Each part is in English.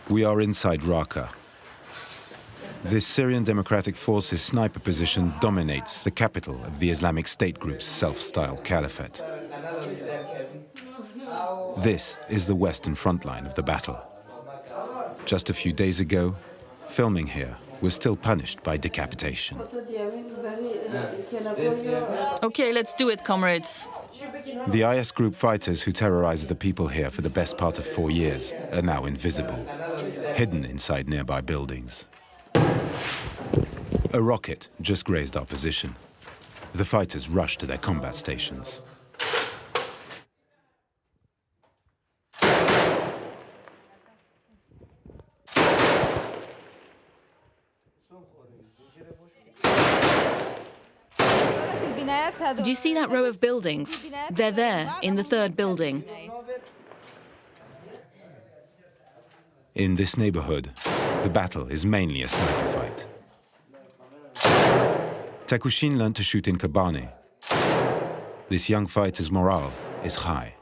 We are inside Raqqa. This Syrian Democratic Forces sniper position dominates the capital of the Islamic State group's self-styled caliphate. This is the western front line of the battle. Just a few days ago, filming here was still punished by decapitation. Okay, let's do it, comrades. The IS group fighters who terrorized the people here for the best part of 4 years are now invisible, hidden inside nearby buildings. A rocket just grazed our position. The fighters rushed to their combat stations. Do you see that row of buildings? They're there, in the third building. In this neighborhood, the battle is mainly a sniper fight. Takushin learned to shoot in Kobani. This young fighter's morale is high.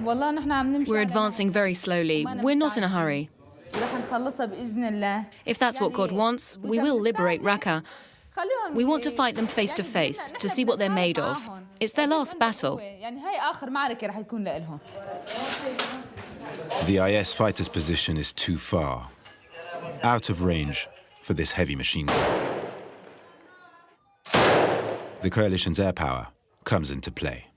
We're advancing very slowly. We're not in a hurry. If that's what God wants, we will liberate Raqqa. We want to fight them face to face, to see what they're made of. It's their last battle. The IS fighter's position is too far, out of range for this heavy machine gun. The coalition's air power comes into play.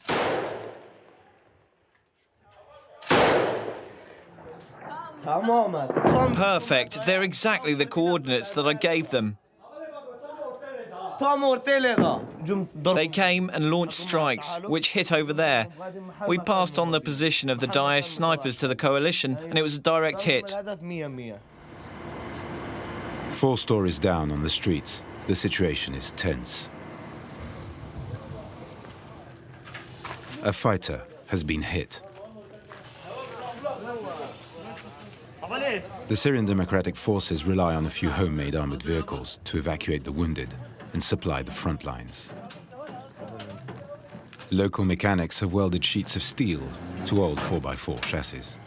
Perfect. They're exactly the coordinates that I gave them. They came and launched strikes, which hit over there. We passed on the position of the Daesh snipers to the coalition, and it was a direct hit. 4 stories down on the streets, the situation is tense. A fighter has been hit. The Syrian Democratic Forces rely on a few homemade armored vehicles to evacuate the wounded and supply the front lines. Local mechanics have welded sheets of steel to old 4x4 chassis.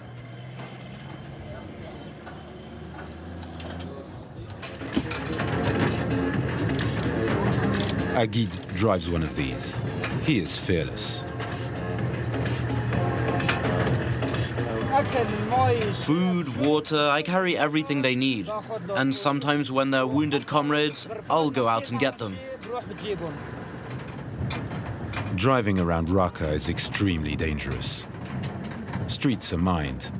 Agid drives one of these. He is fearless. Food, water, I carry everything they need. And sometimes when they're wounded comrades, I'll go out and get them. Driving around Raqqa is extremely dangerous. Streets are mined.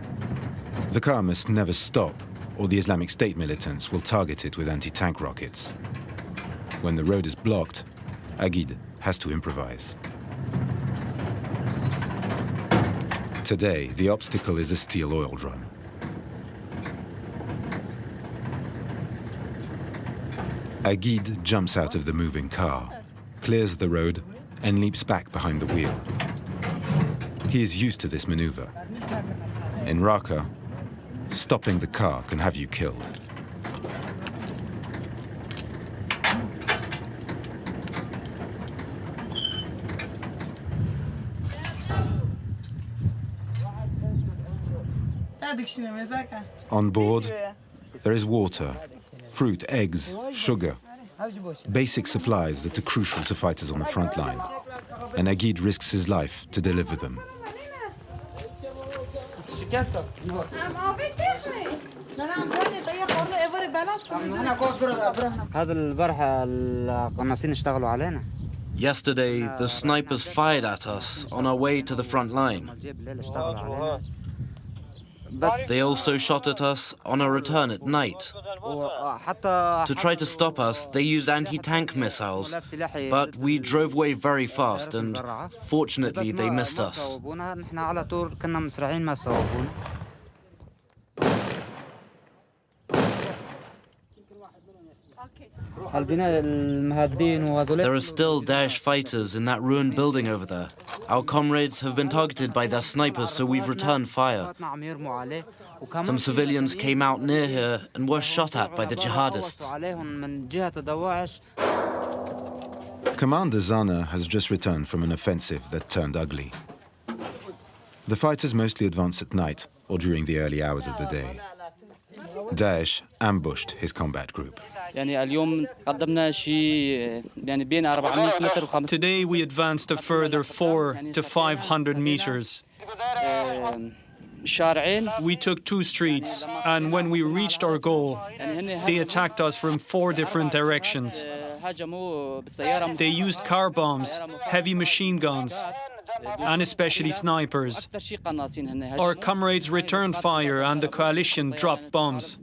The car must never stop, or the Islamic State militants will target it with anti-tank rockets. When the road is blocked, Agid has to improvise. Today, the obstacle is a steel oil drum. Agid jumps out of the moving car, clears the road, and leaps back behind the wheel. He is used to this maneuver. In Raqqa, stopping the car can have you killed. On board, there is water, fruit, eggs, sugar, basic supplies that are crucial to fighters on the front line. And Agid risks his life to deliver them. Yesterday, the snipers fired at us on our way to the front line. They also shot at us on our return at night. To try to stop us, they used anti-tank missiles, but we drove away very fast and fortunately they missed us. There are still Daesh fighters in that ruined building over there. Our comrades have been targeted by their snipers, so we've returned fire. Some civilians came out near here and were shot at by the jihadists. Commander Zana has just returned from an offensive that turned ugly. The fighters mostly advance at night or during the early hours of the day. Daesh ambushed his combat group. Today we advanced a further 400 to 500 meters. We took 2 streets, and when we reached our goal, they attacked us from 4 different directions. They used car bombs, heavy machine guns, and especially snipers. Our comrades returned fire and the coalition dropped bombs.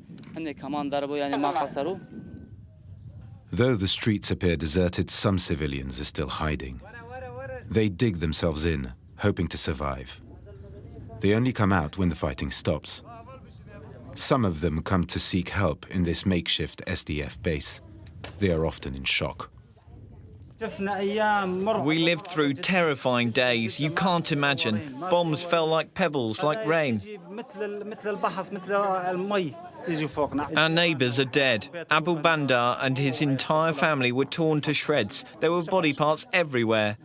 Though the streets appear deserted, some civilians are still hiding. They dig themselves in, hoping to survive. They only come out when the fighting stops. Some of them come to seek help in this makeshift SDF base. They are often in shock. We lived through terrifying days. You can't imagine. Bombs fell like pebbles, like rain. Our neighbours are dead. Abu Bandar and his entire family were torn to shreds. There were body parts everywhere.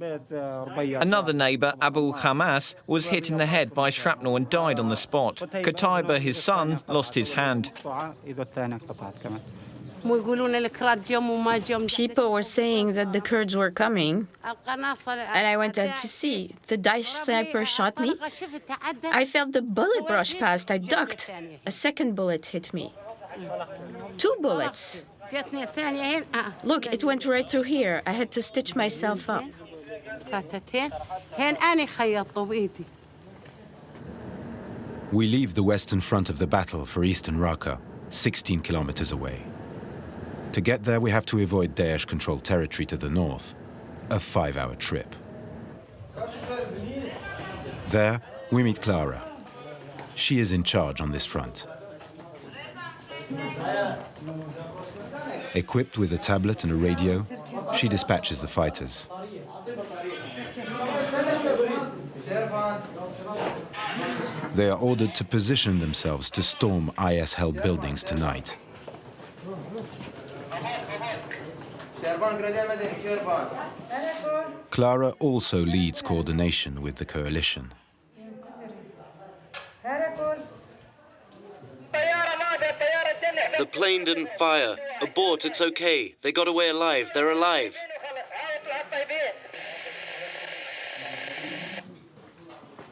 Another neighbour, Abu Hamas, was hit in the head by shrapnel and died on the spot. Qutaiba, his son, lost his hand. People were saying that the Kurds were coming, and I went out to see. The Daesh sniper shot me. I felt the bullet brush past. I ducked. A second bullet hit me. 2 bullets. Look, it went right through here. I had to stitch myself up. We leave the western front of the battle for eastern Raqqa, 16 kilometers away. To get there, we have to avoid Daesh-controlled territory to the north, a 5-hour trip. There, we meet Clara. She is in charge on this front. Equipped with a tablet and a radio, she dispatches the fighters. They are ordered to position themselves to storm IS-held buildings tonight. Clara also leads coordination with the coalition. The plane didn't fire. Abort, it's okay. They got away alive. They're alive.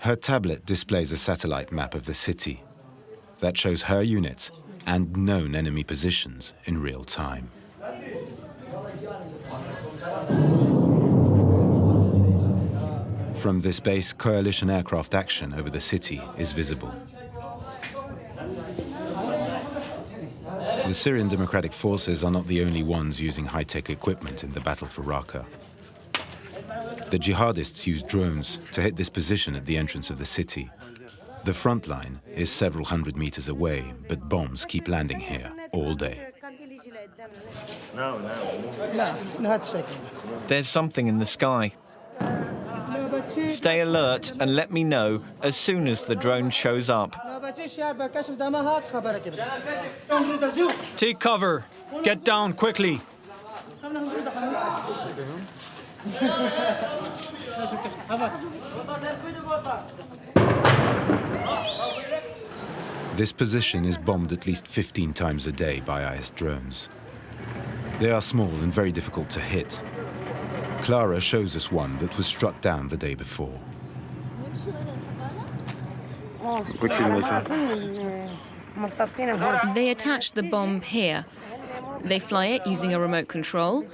Her tablet displays a satellite map of the city that shows her units and known enemy positions in real time. From this base, coalition aircraft action over the city is visible. The Syrian Democratic Forces are not the only ones using high-tech equipment in the battle for Raqqa. The jihadists use drones to hit this position at the entrance of the city. The front line is several hundred meters away, but bombs keep landing here all day. There's something in the sky. Stay alert and let me know as soon as the drone shows up. Take cover. Get down quickly. This position is bombed at least 15 times a day by IS drones. They are small and very difficult to hit. Clara shows us one that was struck down the day before. They attach the bomb here. They fly it using a remote control,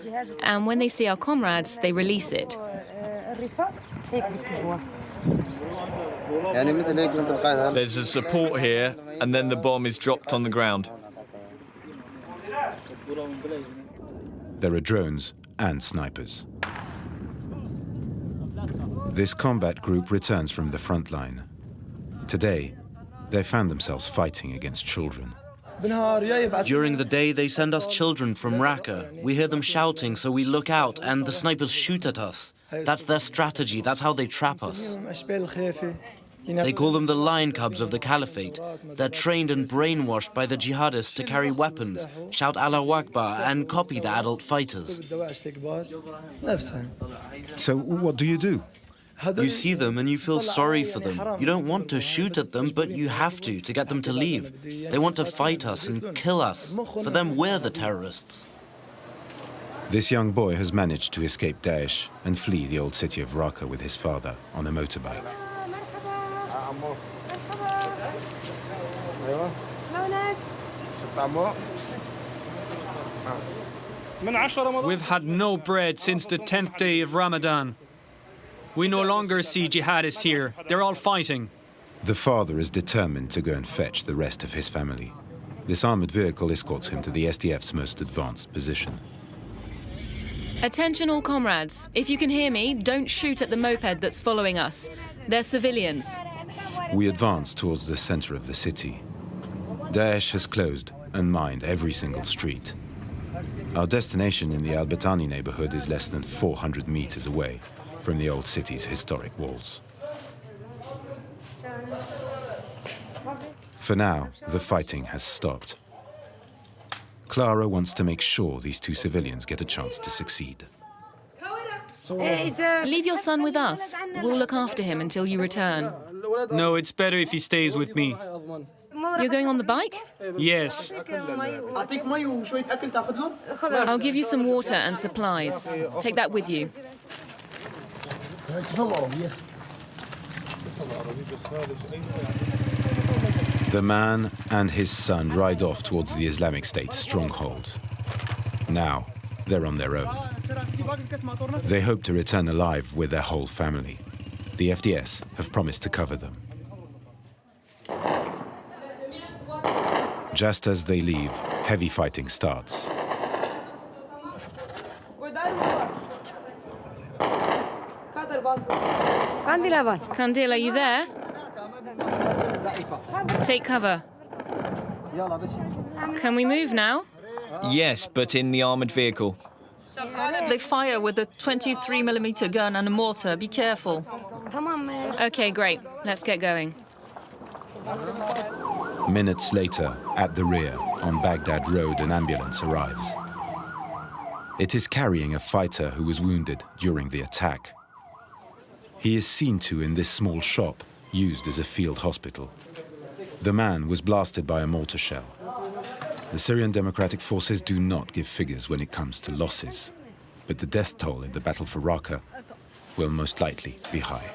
and when they see our comrades, they release it. There's a support here, and then the bomb is dropped on the ground. There are drones and snipers. This combat group returns from the front line. Today, they found themselves fighting against children. During the day, they send us children from Raqqa. We hear them shouting, so we look out, and the snipers shoot at us. That's their strategy. That's how they trap us. They call them the lion cubs of the caliphate. They're trained and brainwashed by the jihadists to carry weapons, shout Allahu Akbar, and copy the adult fighters. So what do you do? You see them and you feel sorry for them. You don't want to shoot at them, but you have to get them to leave. They want to fight us and kill us. For them, we're the terrorists. This young boy has managed to escape Daesh and flee the old city of Raqqa with his father on a motorbike. We've had no bread since the 10th day of Ramadan. We no longer see jihadists here. They're all fighting. The father is determined to go and fetch the rest of his family. This armored vehicle escorts him to the SDF's most advanced position. Attention all comrades. If you can hear me, don't shoot at the moped that's following us. They're civilians. We advance towards the center of the city. Daesh has closed and mined every single street. Our destination in the Al-Batani neighborhood is less than 400 meters away from the old city's historic walls. For now, the fighting has stopped. Clara wants to make sure these two civilians get a chance to succeed. Leave your son with us. We'll look after him until you return. No, it's better if he stays with me. You're going on the bike? Yes. I'll give you some water and supplies. Take that with you. The man and his son ride off towards the Islamic State stronghold. Now, they're on their own. They hope to return alive with their whole family. The FDS have promised to cover them. Just as they leave, heavy fighting starts. Kandil, are you there? Take cover. Can we move now? Yes, but in the armoured vehicle. They fire with a 23mm gun and a mortar. Be careful. Okay, great. Let's get going. Minutes later, at the rear, on Baghdad Road, an ambulance arrives. It is carrying a fighter who was wounded during the attack. He is seen to in this small shop, used as a field hospital. The man was blasted by a mortar shell. The Syrian Democratic Forces do not give figures when it comes to losses, but the death toll in the battle for Raqqa will most likely be high.